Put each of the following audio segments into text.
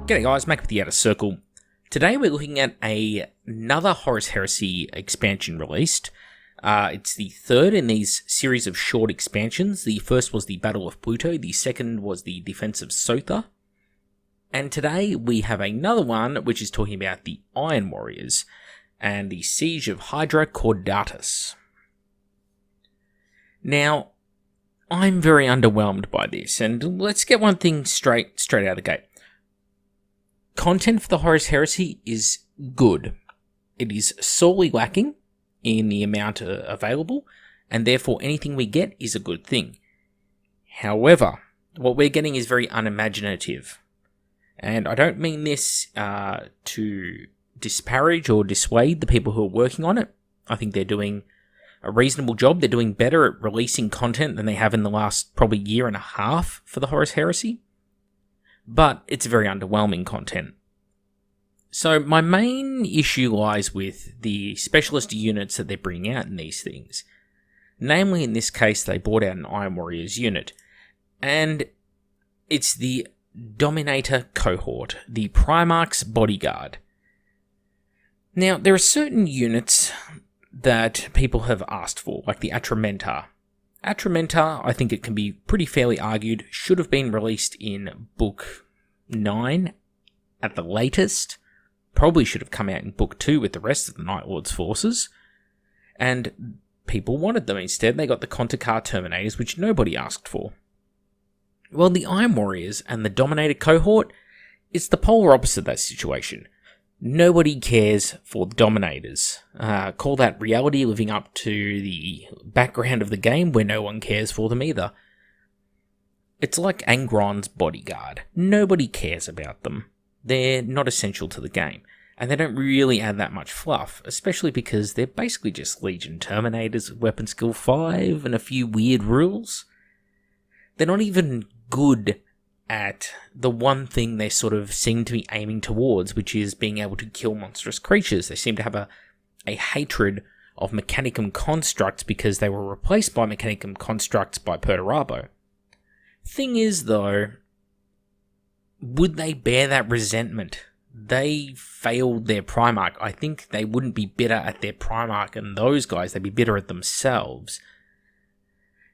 G'day guys, Mac with the Outer Circle. Today we're looking at another Horus Heresy expansion released. It's the third in these series of short expansions. The first was the Battle of Pluto, the second was the Defense of Sotha. And today we have another one which is talking about the Iron Warriors and the Siege of Hydra Caudatus. Now, I'm very underwhelmed by this, and let's get one thing straight out of the gate. Content for the Horus Heresy is good. It is sorely lacking in the amount available, and therefore anything we get is a good thing. However, what we're getting is very unimaginative. And I don't mean this to disparage or dissuade the people who are working on it. I think they're doing a reasonable job. They're doing better at releasing content than they have in the last probably year and a half for the Horus Heresy. But it's very underwhelming content. So my main issue lies with the specialist units that they're bringing out in these things. Namely, in this case, they brought out an Iron Warriors unit. And it's the Dominator Cohort, the Primarch's Bodyguard. Now, there are certain units that people have asked for, like the Atramentar. Atramentar, I think it can be pretty fairly argued, should have been released in Book 9 at the latest. Probably should have come out in Book 2 with the rest of the Night Lord's forces. And people wanted them instead. They got the Contakar Terminators, which nobody asked for. Well, the Iron Warriors and the Dominator Cohort, it's the polar opposite of that situation. Nobody cares for the Dominators. Call that reality living up to the background of the game where no one cares for them either. It's like Angron's Bodyguard. Nobody cares about them. They're not essential to the game. And they don't really add that much fluff, especially because they're basically just Legion Terminators with weapon skill 5 and a few weird rules. They're not even good at the one thing they sort of seem to be aiming towards, which is being able to kill monstrous creatures. They seem to have a hatred of Mechanicum constructs because they were replaced by Mechanicum constructs by Perturabo. Thing is, though, would they bear that resentment? They failed their Primarch. I think they wouldn't be bitter at their Primarch and those guys, they'd be bitter at themselves.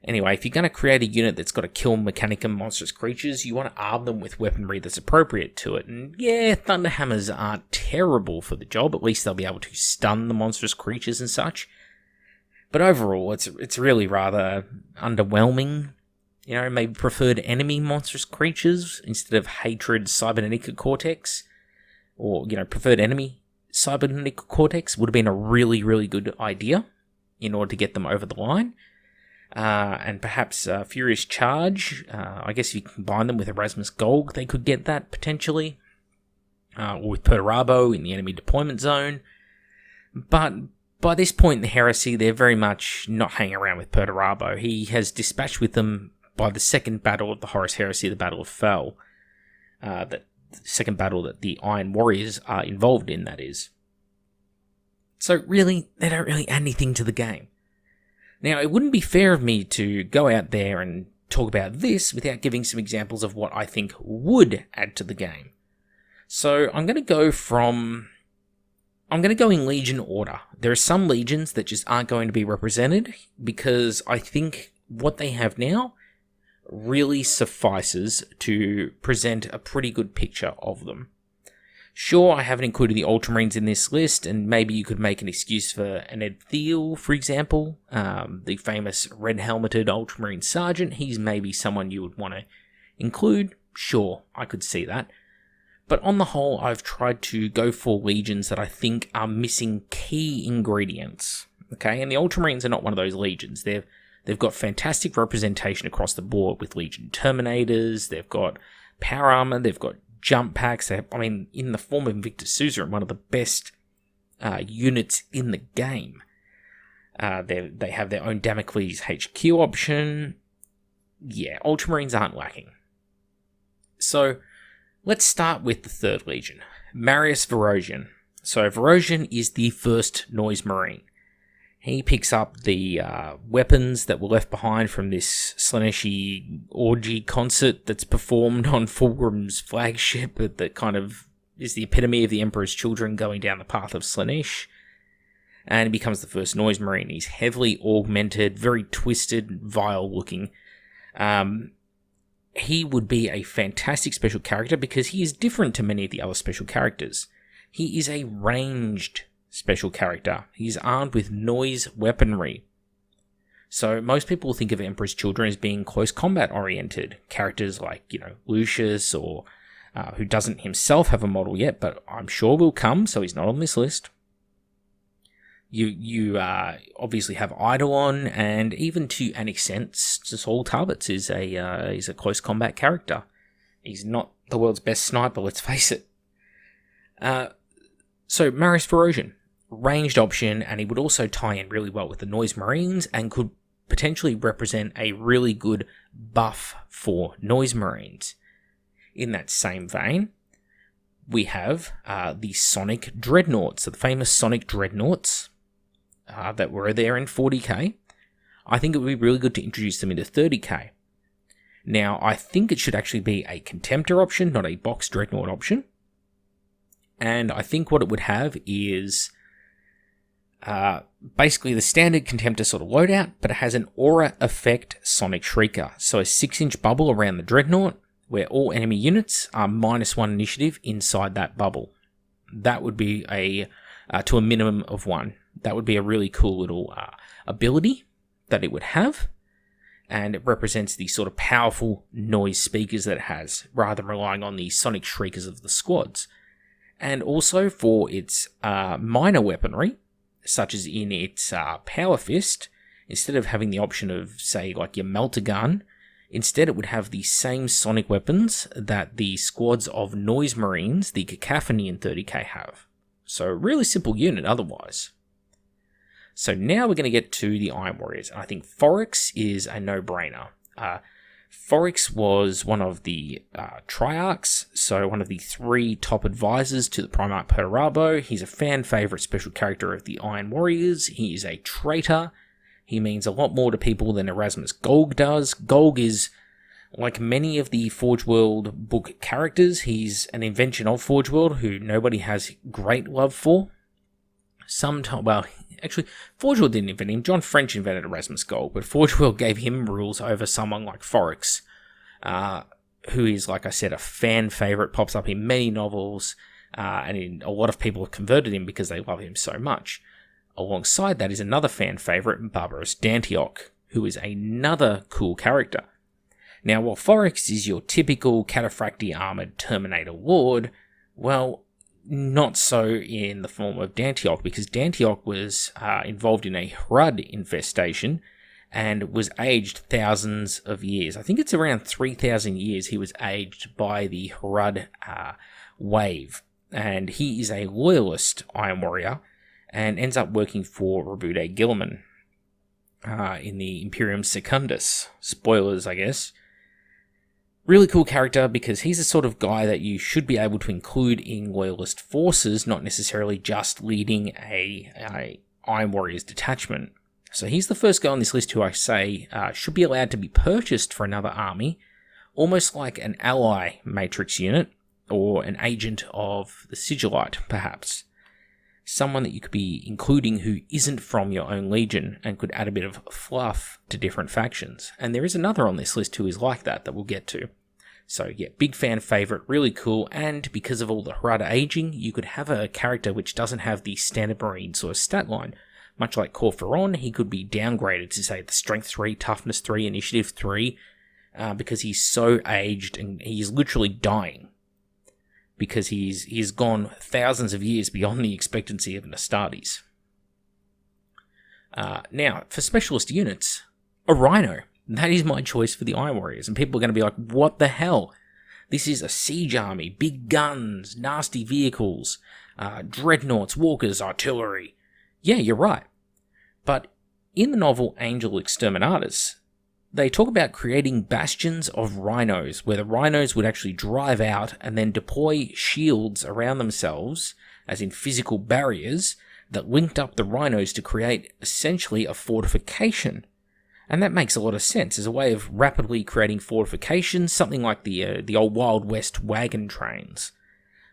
Anyway, if you're going to create a unit that's got to kill Mechanicum monstrous creatures, you want to arm them with weaponry that's appropriate to it. And yeah, Thunderhammers aren't terrible for the job. At least they'll be able to stun the monstrous creatures and such. But overall, it's really rather underwhelming. You know, maybe preferred enemy monstrous creatures instead of hatred cybernetic cortex. Or, you know, preferred enemy cybernetic cortex would have been a really, really good idea in order to get them over the line. And perhaps Furious Charge. I guess if you combine them with Erasmus Golg, they could get that potentially. Or with Perturabo in the enemy deployment zone. But by this point in the Heresy, they're very much not hanging around with Perturabo. He has dispatched with them by the second battle of the Horus Heresy, the Battle of Fel. The second battle that the Iron Warriors are involved in, that is. So really, they don't really add anything to the game. Now, it wouldn't be fair of me to go out there and talk about this without giving some examples of what I think would add to the game. So I'm going to go in Legion order. There are some Legions that just aren't going to be represented because I think what they have now really suffices to present a pretty good picture of them. Sure, I haven't included the Ultramarines in this list, and maybe you could make an excuse for an Ed Thiel, for example, the famous red-helmeted Ultramarine Sergeant. He's maybe someone you would want to include. Sure, I could see that. But on the whole, I've tried to go for Legions that I think are missing key ingredients. Okay, and the Ultramarines are not one of those Legions. They've got fantastic representation across the board with Legion Terminators, they've got power armor, they've got jump packs. In the form of Invictus Suzerain, one of the best units in the game. They have their own Damocles HQ option. Yeah, Ultramarines aren't lacking. So, let's start with the third Legion, Marius Verosian. So, Verosian is the first Noise Marine. He picks up the weapons that were left behind from this Slaaneshi orgy concert that's performed on Fulgrim's flagship that kind of is the epitome of the Emperor's children going down the path of Slaanesh. And he becomes the first Noise Marine. He's heavily augmented, very twisted, vile looking. He would be a fantastic special character because he is different to many of the other special characters. He is a ranged special character. He's armed with noise weaponry. So most people think of Emperor's Children as being close combat oriented. Characters like, Lucius, or who doesn't himself have a model yet, but I'm sure will come, so he's not on this list. You obviously have Eidolon, and even to an extent, Saul Tarbitz is a close combat character. He's not the world's best sniper, let's face it. So Marius Ferosian, ranged option, and he would also tie in really well with the Noise Marines and could potentially represent a really good buff for Noise Marines. In that same vein, we have the Sonic Dreadnoughts, the famous Sonic Dreadnoughts that were there in 40k. I think it would be really good to introduce them into 30k. Now, I think it should actually be a Contemptor option, not a box Dreadnought option. And I think what it would have is basically the standard Contemptor sort of loadout, but it has an aura effect Sonic Shrieker. So a 6-inch bubble around the Dreadnought, where all enemy units are -1 initiative inside that bubble. That would be to a minimum of 1. That would be a really cool little ability that it would have. And it represents the sort of powerful noise speakers that it has, rather than relying on the Sonic Shriekers of the squads. And also for its minor weaponry, such as in its Power Fist, instead of having the option of, say, like your Melter Gun, instead it would have the same sonic weapons that the squads of Noise Marines, the Cacophony in 30k have. So really simple unit otherwise. So now we're going to get to the Iron Warriors, and I think Forex is a no-brainer. Forex was one of the Triarchs, so one of the 3 top advisors to the Primarch Perturabo. He's a fan favourite special character of the Iron Warriors. He is a traitor. He means a lot more to people than Erasmus Golg does. Golg is, like many of the Forge World book characters, he's an invention of Forge World who nobody has great love for. Actually, Forge World didn't invent him. John French invented Erasmus Golg, but Forge World gave him rules over someone like Forex, who is, like I said, a fan favourite, pops up in many novels, and a lot of people have converted him because they love him so much. Alongside that is another fan favourite, Barbarous Dantiok, who is another cool character. Now, while Forex is your typical cataphracti armoured Terminator Lord, well, not so in the form of Dantiok, because Dantiok was involved in a Hrud infestation and was aged thousands of years. I think it's around 3,000 years he was aged by the Hrud wave. And he is a loyalist Iron Warrior and ends up working for Rabude Gilliman in the Imperium Secundus. Spoilers, I guess. Really cool character because he's the sort of guy that you should be able to include in loyalist forces, not necessarily just leading a Iron Warriors detachment. So he's the first guy on this list who I say should be allowed to be purchased for another army, almost like an ally matrix unit or an agent of the Sigillite, perhaps. Someone that you could be including who isn't from your own legion and could add a bit of fluff to different factions. And there is another on this list who is like that we'll get to. So yeah, big fan favourite, really cool, and because of all the Hrud aging, you could have a character which doesn't have the standard Marine sort of stat line. Much like Corferon, he could be downgraded to, say, the Strength 3, Toughness 3, Initiative 3, because he's so aged and he's literally dying. Because he's gone thousands of years beyond the expectancy of an Astartes. Now, for specialist units, a Rhino. That is my choice for the Iron Warriors. And people are going to be like, what the hell? This is a siege army, big guns, nasty vehicles, dreadnoughts, walkers, artillery. Yeah, you're right. But in the novel Angel Exterminatus, they talk about creating bastions of rhinos, where the rhinos would actually drive out and then deploy shields around themselves, as in physical barriers, that linked up the Rhinos to create essentially a fortification. And that makes a lot of sense as a way of rapidly creating fortifications, something like the old Wild West wagon trains,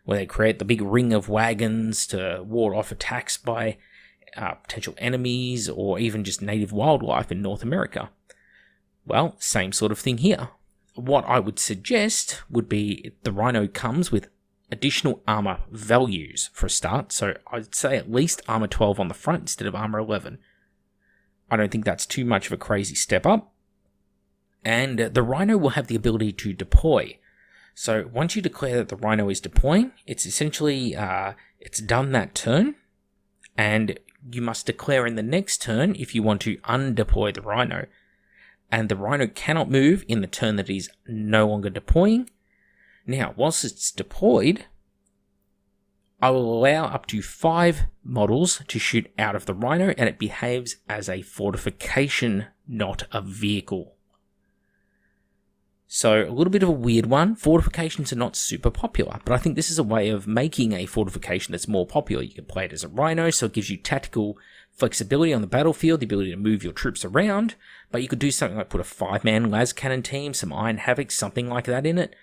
where they create the big ring of wagons to ward off attacks by potential enemies or even just native wildlife in North America. Well, same sort of thing here. What I would suggest would be the Rhino comes with additional armor values for a start, so I'd say at least armor 12 on the front instead of armor 11. I don't think that's too much of a crazy step up. And the Rhino will have the ability to deploy. So once you declare that the Rhino is deploying, it's essentially, it's done that turn, and you must declare in the next turn if you want to undeploy the Rhino. And the Rhino cannot move in the turn that it is no longer deploying. Now, whilst it's deployed, I will allow up to 5 models to shoot out of the Rhino, and it behaves as a fortification, not a vehicle. So, a little bit of a weird one. Fortifications are not super popular, but I think this is a way of making a fortification that's more popular. You can play it as a Rhino, so it gives you tactical flexibility on the battlefield, the ability to move your troops around, but you could do something like put a 5-man las cannon team, some Iron Havoc, something like that in it.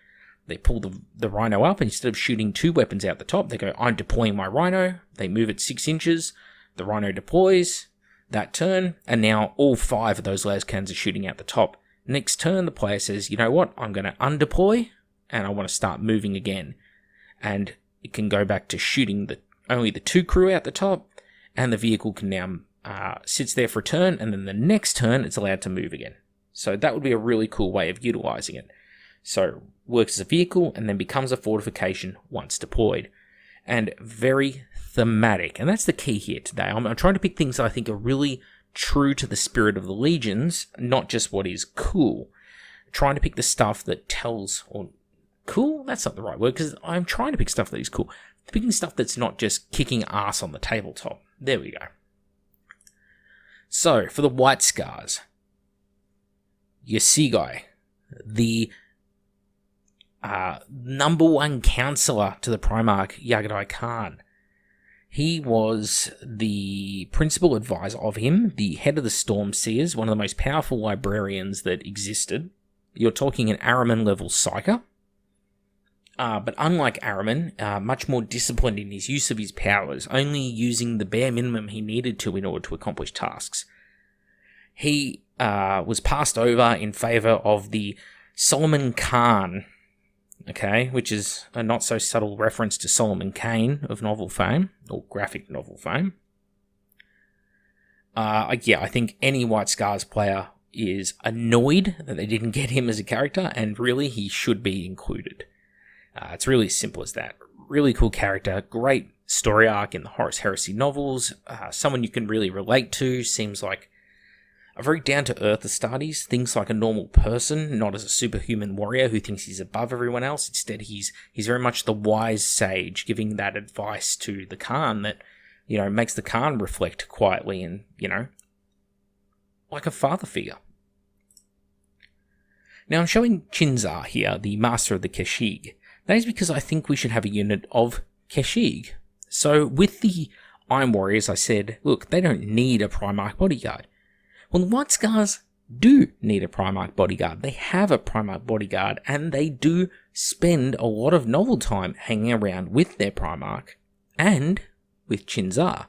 They pull the Rhino up, and instead of shooting 2 weapons out the top, they go, I'm deploying my Rhino. They move it 6 inches. The Rhino deploys that turn, and now all 5 of those las cannons are shooting out the top. Next turn, the player says, you know what, I'm going to undeploy, and I want to start moving again. And it can go back to shooting only the 2 crew out the top, and the vehicle can now sits there for a turn, and then the next turn, it's allowed to move again. So that would be a really cool way of utilizing it. So works as a vehicle and then becomes a fortification once deployed. And very thematic. And that's the key here today. I'm trying to pick things that I think are really true to the spirit of the Legions, not just what is cool. Trying to pick the stuff that tells, or cool? That's not the right word, because I'm trying to pick stuff that is cool. Picking stuff that's not just kicking ass on the tabletop. There we go. So, for the White Scars, your Sea Guy, the number 1 counselor to the Primarch Yagatai Khan. He was the principal advisor of him, the head of the Storm Seers, one of the most powerful librarians that existed. You're talking an Araman level Psyker. But unlike Araman, much more disciplined in his use of his powers, only using the bare minimum he needed to in order to accomplish tasks. He was passed over in favour of the Solomon Khan, okay, which is a not so subtle reference to Solomon Kane of novel fame, or graphic novel fame. I think any White Scars player is annoyed that they didn't get him as a character, and really he should be included. It's really as simple as that. Really cool character, great story arc in the Horus Heresy novels, someone you can really relate to, seems like a very down-to-earth Astartes, thinks like a normal person, not as a superhuman warrior who thinks he's above everyone else. Instead, he's very much the wise sage, giving that advice to the Khan that, makes the Khan reflect quietly and, like a father figure. Now, I'm showing Chinzar here, the master of the Kashig. That is because I think we should have a unit of Kashig. So, with the Iron Warriors, I said, look, they don't need a Primarch bodyguard. Well, the White Scars do need a Primarch bodyguard. They have a Primarch bodyguard, and they do spend a lot of novel time hanging around with their Primarch and with Chinzar.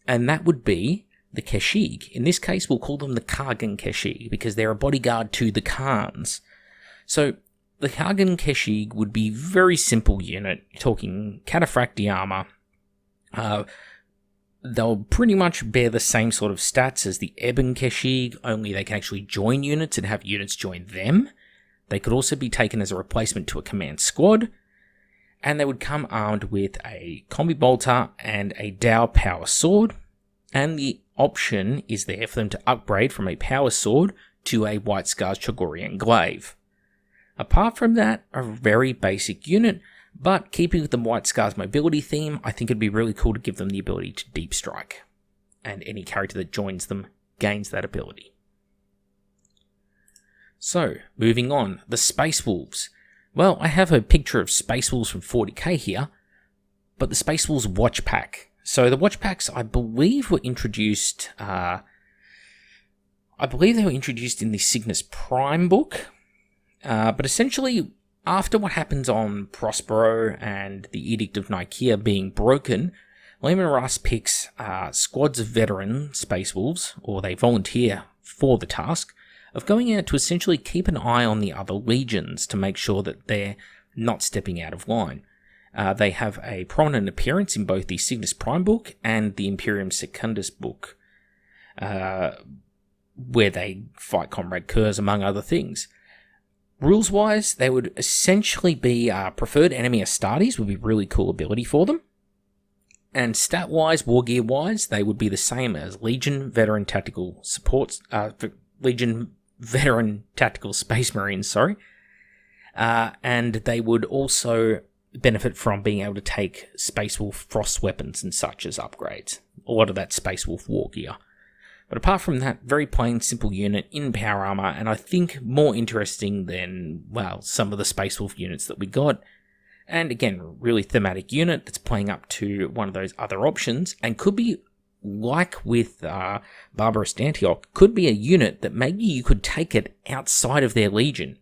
And that would be the Kashig. In this case, we'll call them the Hakenkashig because they're a bodyguard to the Khans. So, the Hakenkashig would be a very simple unit, talking cataphracti armor. They'll pretty much bear the same sort of stats as the Ebon Kashig, only they can actually join units and have units join them. They could also be taken as a replacement to a command squad, and they would come armed with a combi bolter and a Dao power sword, and the option is there for them to upgrade from a power sword to a White Scars Chogorian glaive. Apart from that, a very basic unit, but keeping with the White Scars mobility theme, I think it'd be really cool to give them the ability to deep strike. And any character that joins them gains that ability. So, moving on, the Space Wolves. Well, I have a picture of Space Wolves from 40k here, but the Space Wolves watch pack. So the watch packs, I believe, were introduced. I believe they were introduced in the Cygnus Prime book, but essentially, after what happens on Prospero and the Edict of Nicaea being broken, Lehman Russ picks squads of veteran Space Wolves, or they volunteer for the task, of going out to essentially keep an eye on the other legions to make sure that they're not stepping out of line. They have a prominent appearance in both the Cygnus Prime book and the Imperium Secundus book, where they fight Comrade Kurz, among other things. Rules-wise, they would essentially be preferred enemy Astartes, would be a really cool ability for them. And stat-wise, war gear-wise, they would be the same as Legion Veteran Tactical Supports, Legion Veteran Tactical Space Marines, sorry. And they would also benefit from being able to take Space Wolf Frost weapons and such as upgrades. A lot of that Space Wolf war gear. But apart from that, very plain, simple unit in power armor, and I think more interesting than, well, some of the Space Wolf units that we got. And again, really thematic unit that's playing up to one of those other options, and could be, like with Barbarous Dantioch, could be a unit that maybe you could take it outside of their Legion.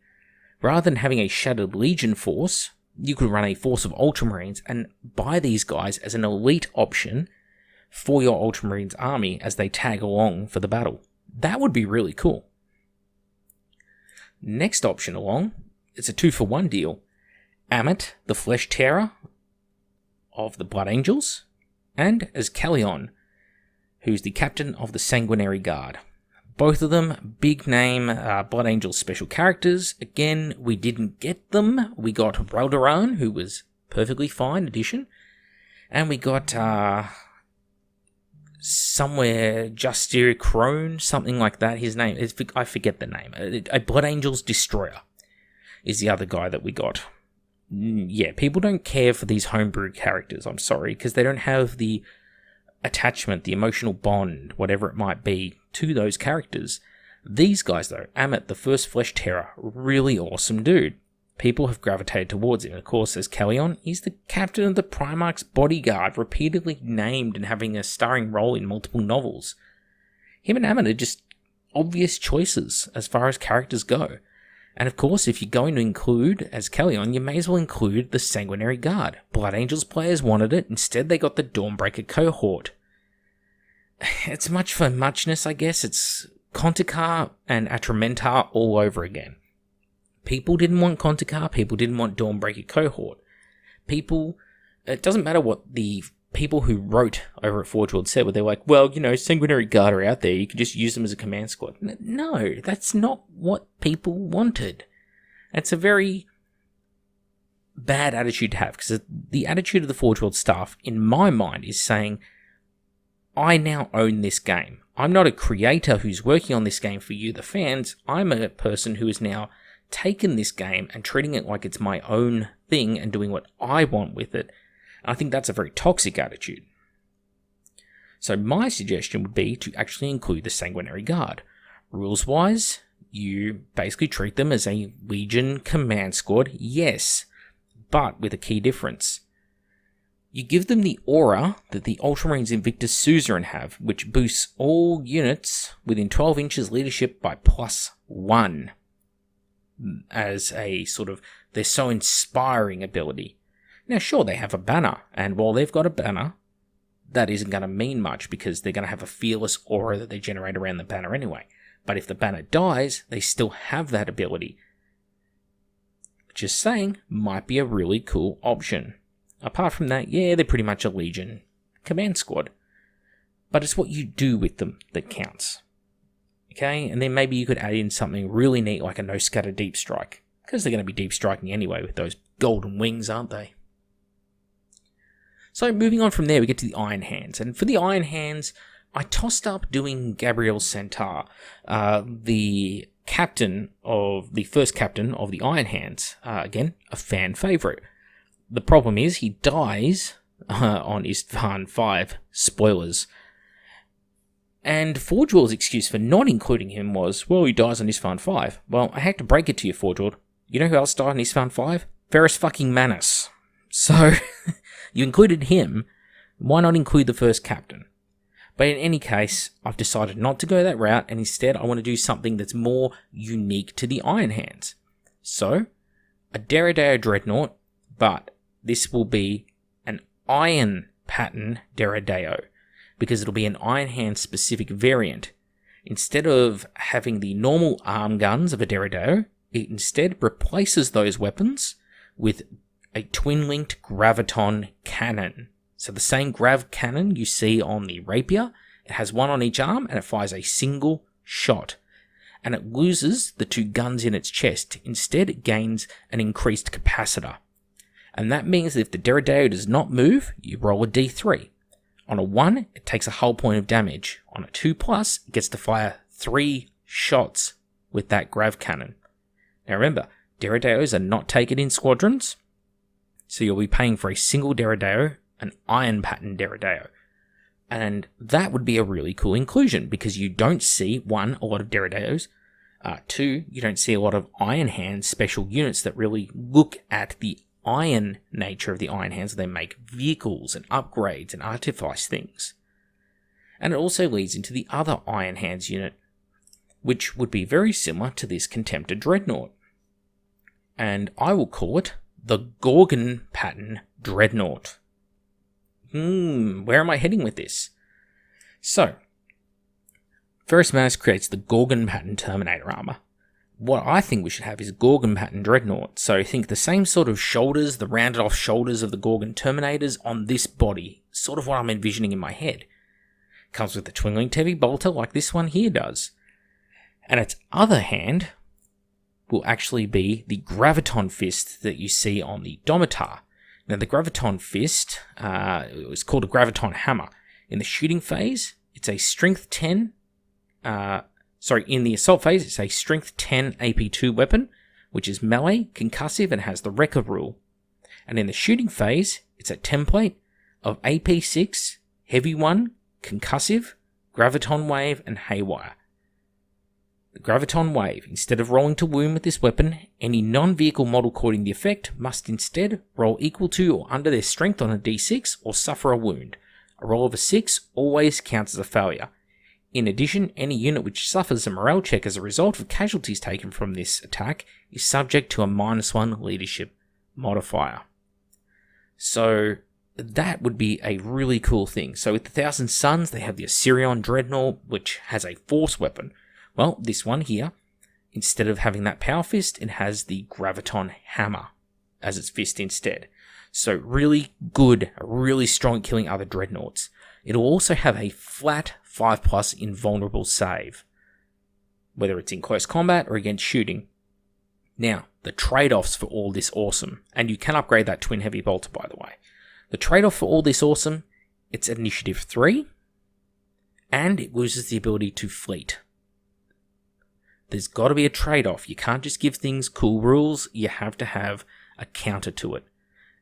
Rather than having a Shattered Legion force, you could run a force of Ultramarines and buy these guys as an elite option for your Ultramarines army as they tag along for the battle. That would be really cool. Next option along, it's a 2-for-1 deal. Ammit, the Flesh Tearer of the Blood Angels, and Azcalion, who's the captain of the Sanguinary Guard. Both of them, big name Blood Angels special characters. Again, we didn't get them. We got Raldoran, who was perfectly fine addition. And we got somewhere Justir Crone, something like that. His name is, I forget the name. A Blood Angels Destroyer is the other guy that we got. Yeah, people don't care for these homebrew characters, I'm sorry, because they don't have the attachment, the emotional bond, whatever it might be, to those characters. These guys, though, Ammit, the first Flesh Tearer, really awesome dude. People have gravitated towards him. And of course, as Calion, he's the captain of the Primarch's bodyguard, repeatedly named and having a starring role in multiple novels. Him and Ammit are just obvious choices as far as characters go. And of course, if you're going to include, as Calion, you may as well include the Sanguinary Guard. Blood Angels players wanted it, instead they got the Dawnbreaker Cohort. It's much for muchness, I guess. It's Contikar and Atramentar all over again. People didn't want Contikar, people didn't want Dawnbreaker Cohort. It doesn't matter what the people who wrote over at Forge World said, where they're like, well, you know, Sanguinary Guard are out there, you can just use them as a command squad. No, that's not what people wanted. It's a very bad attitude to have, because the attitude of the Forge World staff, in my mind, is saying, I now own this game. I'm not a creator who's working on this game for you, the fans. I'm a person who has now taken this game and treating it like it's my own thing and doing what I want with it. I think that's a very toxic attitude. So my suggestion would be to actually include the Sanguinary Guard. Rules-wise, you basically treat them as a Legion command squad, yes, but with a key difference. You give them the aura that the Ultramarines Invictus Suzerain have, which boosts all units within 12 inches leadership by +1. As a sort of, they're so inspiring ability. Now, sure, they have a banner, and while they've got a banner, that isn't going to mean much because they're going to have a fearless aura that they generate around the banner anyway. But if the banner dies, they still have that ability. Just saying, might be a really cool option. Apart from that, yeah, they're pretty much a Legion command squad. But it's what you do with them that counts. Okay, and then maybe you could add in something really neat like a No Scatter Deep Strike. Because they're going to be deep striking anyway with those golden wings, aren't they? So moving on from there, we get to the Iron Hands. And for the Iron Hands, I tossed up doing Gabriel Centaur, the first captain of the Iron Hands. Again, a fan favourite. The problem is he dies on Isstvan 5. Spoilers. And Forge World's excuse for not including him was, well, he dies on Isstvan 5. Well, I hate to break it to you, Forge World. You know who else died on Isstvan 5? Ferrus fucking Manus. So, you included him, Why not include the first captain? But in any case, I've decided not to go that route, and instead I want to do something that's more unique to the Iron Hands. So, a Daredevil Dreadnought, but this will be an Iron pattern Daredevil, because it'll be an Iron Hand specific variant. Instead of having the normal arm guns of a Daredevil, it instead replaces those weapons with a twin-linked graviton cannon. So the same grav cannon you see on the rapier, it has one on each arm and it fires a single shot. And it loses the 2 guns in its chest. Instead, it gains an increased capacitor. And that means that if the Daredevil does not move, you roll a d3. On a 1, it takes a hull point of damage. On a 2+, it gets to fire 3 shots with that grav cannon. Now remember, Daredevils are not taken in squadrons, so you'll be paying for a single Daredevil, an Iron pattern Daredevil. And that would be a really cool inclusion, because you don't see, 1, a lot of Daredevils, 2, you don't see a lot of Iron Hands special units that really look at the iron nature of the Iron Hands. They make vehicles and upgrades and artifice things. And it also leads into the other Iron Hands unit, which would be very similar to this Contemptor Dreadnought. And I will call it the Gorgon pattern Dreadnought. Where am I heading with this? So, Ferrous Manus creates the Gorgon pattern Terminator armor. What I think we should have is Gorgon pattern Dreadnought. So think the same sort of shoulders, the rounded off shoulders of the Gorgon Terminators on this body. Sort of what I'm envisioning in my head. Comes with a twin-linked heavy bolter like this one here does. And its other hand will actually be the Graviton Fist that you see on the Dominator. Now the Graviton Fist, it was called a Graviton Hammer. In the shooting phase, it's a strength 10, in the assault phase, it's a strength 10 AP2 weapon, which is melee, concussive, and has the Wrecker rule. And in the shooting phase, it's a template of AP6, heavy 1, concussive, Graviton Wave, and Haywire. The Graviton Wave, instead of rolling to wound with this weapon, any non-vehicle model caught in the effect must instead roll equal to or under their strength on a d6 or suffer a wound. A roll of a 6 always counts as a failure. In addition, any unit which suffers a morale check as a result of casualties taken from this attack is subject to a -1 leadership modifier. So that would be a really cool thing. So with the Thousand Suns, they have the Assyrian Dreadnought, which has a force weapon. Well, this one here, instead of having that power fist, it has the Graviton Hammer as its fist instead. So really good, really strong at killing other dreadnoughts. It'll also have a flat 5+ invulnerable save, whether it's in close combat or against shooting. Now, the trade-offs for all this awesome, and you can upgrade that twin heavy bolter by the way. The trade-off for all this awesome, it's initiative 3, and it loses the ability to fleet. There's got to be a trade-off. You can't just give things cool rules, you have to have a counter to it.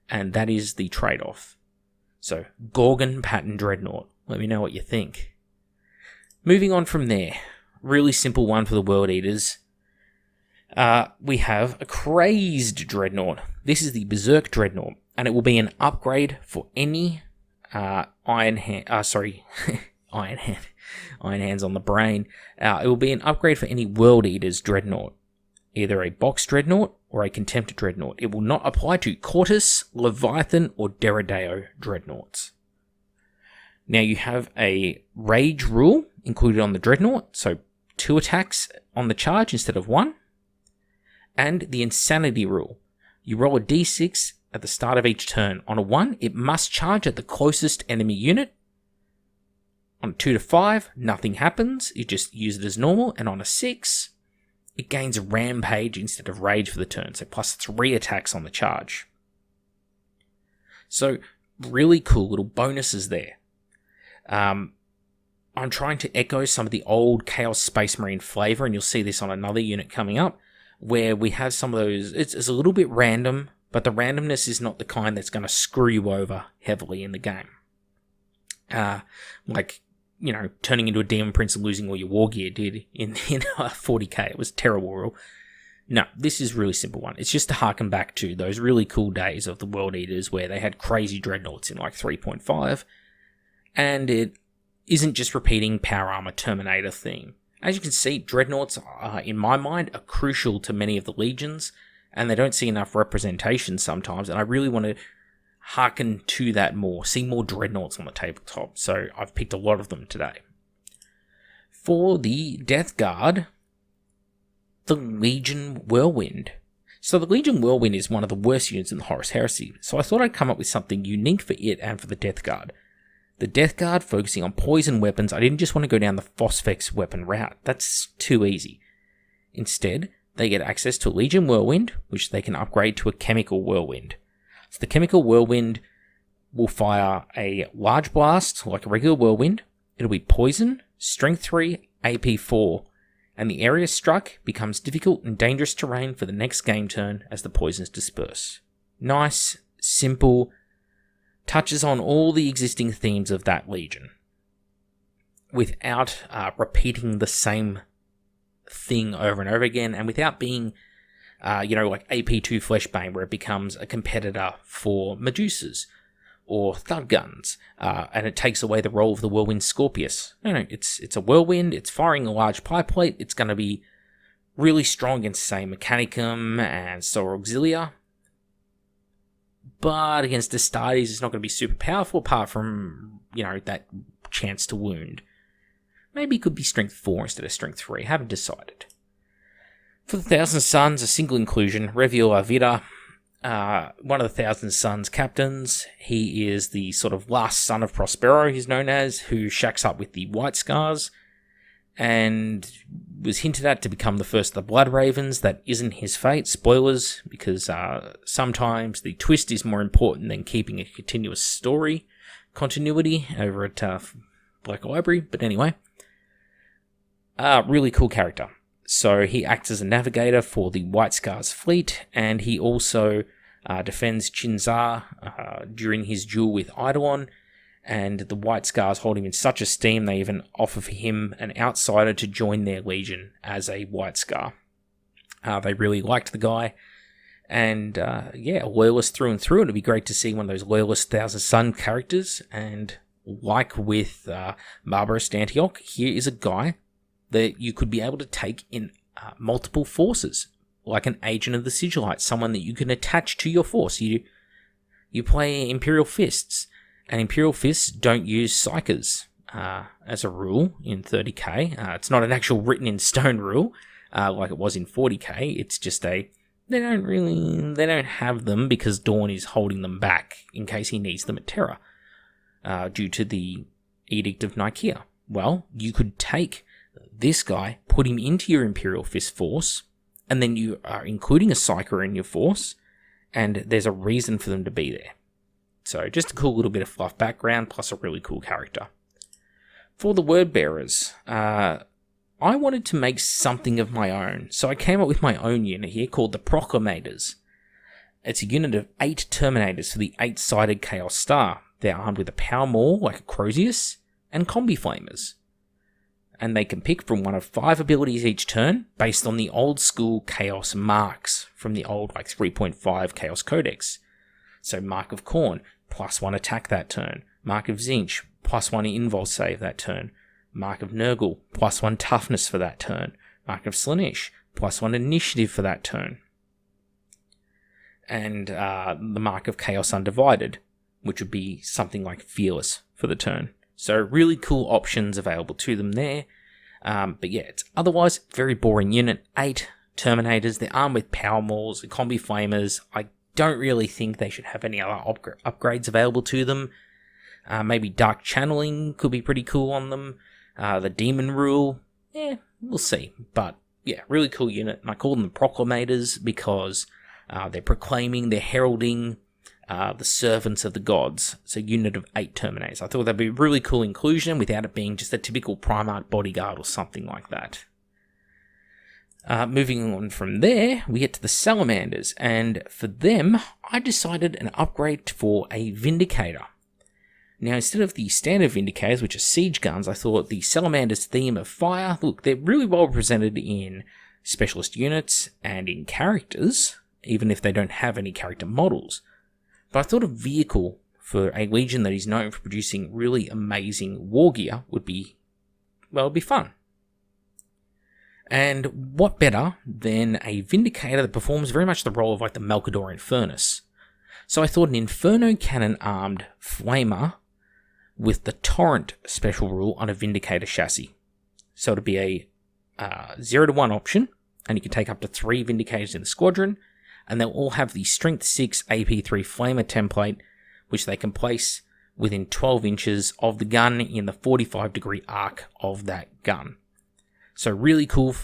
And that is the trade-off. So, Gorgon pattern Dreadnought. Let me know what you think. Moving on from there. Really simple one for the World Eaters. We have a Crazed Dreadnought. This is the Berserk Dreadnought. And it will be an upgrade for any Iron Hands on the brain. It will be an upgrade for any World Eaters Dreadnought. Either a Box Dreadnought or a Contemptor Dreadnought. It will not apply to Cortus, Leviathan, or Daredevil Dreadnoughts. Now you have a Rage rule included on the Dreadnought, so 2 attacks on the charge instead of 1. And the Insanity rule. You roll a d6 at the start of each turn. On a 1, it must charge at the closest enemy unit. On a 2 to 5, nothing happens, you just use it as normal, and on a 6, it gains Rampage instead of Rage for the turn, so plus 3 attacks on the charge. So, really cool little bonuses there. I'm trying to echo some of the old Chaos Space Marine flavour, and you'll see this on another unit coming up, where we have some of those, it's a little bit random, but the randomness is not the kind that's going to screw you over heavily in the game. Turning into a Demon Prince and losing all your war gear did in 40k. It was a terrible rule. No, this is a really simple one. It's just to harken back to those really cool days of the World Eaters where they had crazy dreadnoughts in like 3.5, And it isn't just repeating Power Armor Terminator theme. As you can see, Dreadnoughts, in my mind, are crucial to many of the legions, and they don't see enough representation sometimes, and I really want to hearken to that more, see more Dreadnoughts on the tabletop, so I've picked a lot of them today. For the Death Guard, the Legion Whirlwind. So the Legion Whirlwind is one of the worst units in the Horus Heresy, so I thought I'd come up with something unique for it and for the Death Guard. The Death Guard focusing on poison weapons, I didn't just want to go down the Phosphex weapon route, that's too easy. Instead, they get access to a Legion Whirlwind, which they can upgrade to a Chemical Whirlwind. So the Chemical Whirlwind will fire a large blast, like a regular Whirlwind. It'll be poison, strength 3, AP 4, and the area struck becomes difficult and dangerous terrain for the next game turn as the poisons disperse. Nice, simple, touches on all the existing themes of that Legion, without repeating the same thing over and over again, and without being, like AP2 Fleshbane, where it becomes a competitor for Medusas or Thud Guns, and it takes away the role of the Whirlwind Scorpius. No, it's a Whirlwind, it's firing a large pie plate, it's going to be really strong against, say, Mechanicum and Solar Auxilia, but against Astartes, it's not going to be super powerful, apart from, that chance to wound. Maybe it could be Strength 4 instead of Strength 3, haven't decided. For the Thousand Sons, a single inclusion, Reviel Arvida, one of the Thousand Sons captains. He is the sort of last son of Prospero, he's known as, who shacks up with the White Scars, and was hinted at to become the first of the Blood Ravens. That isn't his fate. Spoilers, because sometimes the twist is more important than keeping a continuous story continuity over at Black Library. But anyway, really cool character. So he acts as a navigator for the White Scars fleet, and he also defends Chinzar during his duel with Eidolon, and the White Scars hold him in such esteem they even offer for him an outsider to join their legion as a White Scar. They really liked the guy, and a loyalist through and through. It'd be great to see one of those loyalist Thousand Sun characters, and like with Barbarous Antioch, here is a guy that you could be able to take in multiple forces, like an agent of the Sigilite, someone that you can attach to your force. You play Imperial Fists, and Imperial Fists don't use Psychers as a rule in 30k. It's not an actual written in stone rule like it was in 40k. It's just they don't have them because Dawn is holding them back in case he needs them at Terra due to the Edict of Nicaea. Well, you could take this guy, put him into your Imperial Fist force, and then you are including a Psyker in your force, and there's a reason for them to be there. So just a cool little bit of fluff background, plus a really cool character. For the Word Bearers, I wanted to make something of my own, so I came up with my own unit here called the Proclamators. It's a unit of 8 Terminators for the 8-sided Chaos Star. They're armed with a Power Maul, like a Crozius, and Combi Flamers. And they can pick from one of 5 abilities each turn, based on the old school Chaos marks from the old 3.5 Chaos Codex. So Mark of Khorne, +1 attack that turn. Mark of Tzeentch, +1 invul save that turn. Mark of Nurgle, +1 toughness for that turn. Mark of Slaanesh, +1 initiative for that turn. And the Mark of Chaos Undivided, which would be something like Fearless for the turn. So really cool options available to them there. But yeah, it's otherwise very boring unit. 8 Terminators, they're armed with Power Mauls, Combi Flamers. I don't really think they should have any other upgrades available to them. Maybe Dark Channeling could be pretty cool on them. The Demon Rule, we'll see. But yeah, really cool unit. And I call them the Proclamators because they're proclaiming, they're heralding the servants of the gods. It's a unit of 8 Terminators. I thought that'd be a really cool inclusion without it being just a typical Primarch bodyguard or something like that. Moving on from there, we get to the Salamanders, and for them, I decided an upgrade for a Vindicator. Now, instead of the standard Vindicators, which are siege guns, I thought the Salamanders' theme of fire, look, they're really well represented in specialist units and in characters, even if they don't have any character models. But I thought a vehicle for a legion that is known for producing really amazing war gear would be, well, it'd be fun. And what better than a Vindicator that performs very much the role of like the Malkadorian Furnace. So I thought an Inferno Cannon armed Flamer with the Torrent special rule on a Vindicator chassis. So it'd be a 0-1 option, and you can take up to 3 Vindicators in the squadron, and they'll all have the Strength 6 AP3 Flamer template, which they can place within 12 inches of the gun in the 45-degree arc of that gun. So really cool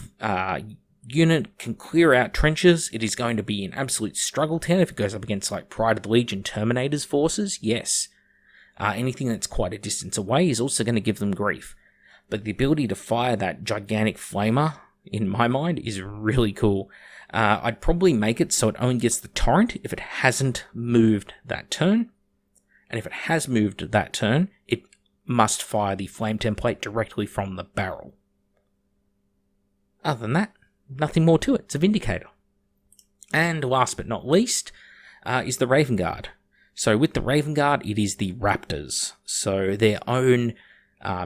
unit, can clear out trenches. It is going to be an absolute struggle town if it goes up against like Pride of the Legion Terminators forces, yes. Anything that's quite a distance away is also going to give them grief. But the ability to fire that gigantic flamer, in my mind, is really cool. I'd probably make it so it only gets the torrent if it hasn't moved that turn. And if it has moved that turn, it must fire the flame template directly from the barrel. Other than that, nothing more to it. It's a Vindicator. And last but not least is the Raven Guard. So with the Raven Guard, it is the Raptors. So their own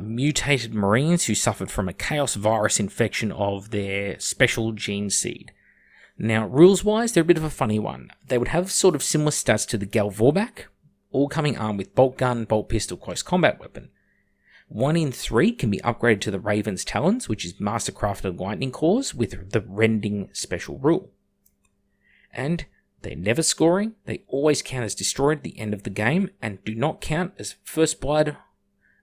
mutated Marines who suffered from a Chaos virus infection of their special gene seed. Now, rules-wise, they're a bit of a funny one. They would have sort of similar stats to the Gal Vorbak, all coming armed with bolt gun, bolt pistol, close combat weapon. 1 in 3 can be upgraded to the Raven's Talons, which is mastercrafted lightning claws with the rending special rule. And they're never scoring, they always count as destroyed at the end of the game, and do not count as first blood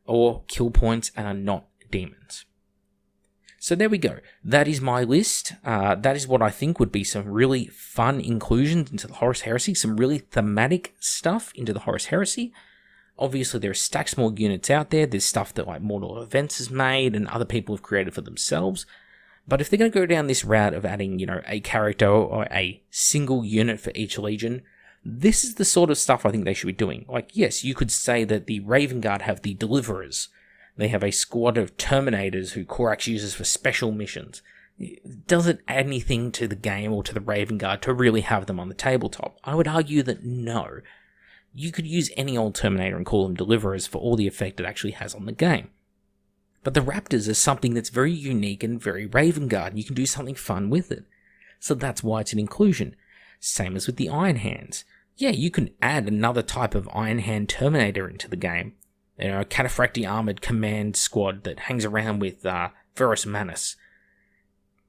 or kill points, and are not demons. So there we go. That is my list. That is what I think would be some really fun inclusions into the Horus Heresy, some really thematic stuff into the Horus Heresy. Obviously, there are stacks more units out there. There's stuff that like Mortal Events has made and other people have created for themselves. But if they're going to go down this route of adding, a character or a single unit for each legion, this is the sort of stuff I think they should be doing. Like, yes, you could say that the Raven Guard have the Deliverers. They have a squad of Terminators who Corax uses for special missions. Does it add anything to the game or to the Raven Guard to really have them on the tabletop? I would argue that no. You could use any old Terminator and call them Deliverers for all the effect it actually has on the game. But the Raptors are something that's very unique and very Raven Guard, and you can do something fun with it. So that's why it's an inclusion. Same as with the Iron Hands. Yeah, you can add another type of Iron Hand Terminator into the game. A Cataphractii armored command squad that hangs around with Verus Manus.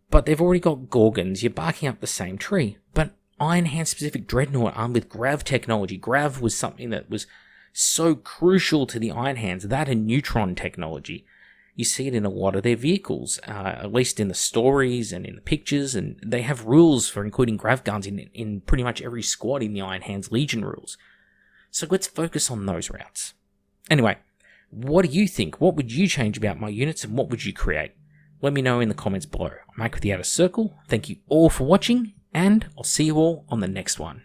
But they've already got Gorgons, you're barking up the same tree. But Iron Hand specific Dreadnought armed with Grav technology. Grav was something that was so crucial to the Iron Hands, that and Neutron technology. You see it in a lot of their vehicles, at least in the stories and in the pictures, and they have rules for including grav guns in pretty much every squad in the Iron Hands Legion rules. So let's focus on those routes. Anyway, what do you think? What would you change about my units and what would you create? Let me know in the comments below. I'm Mike with the Outer Circle. Thank you all for watching, and I'll see you all on the next one.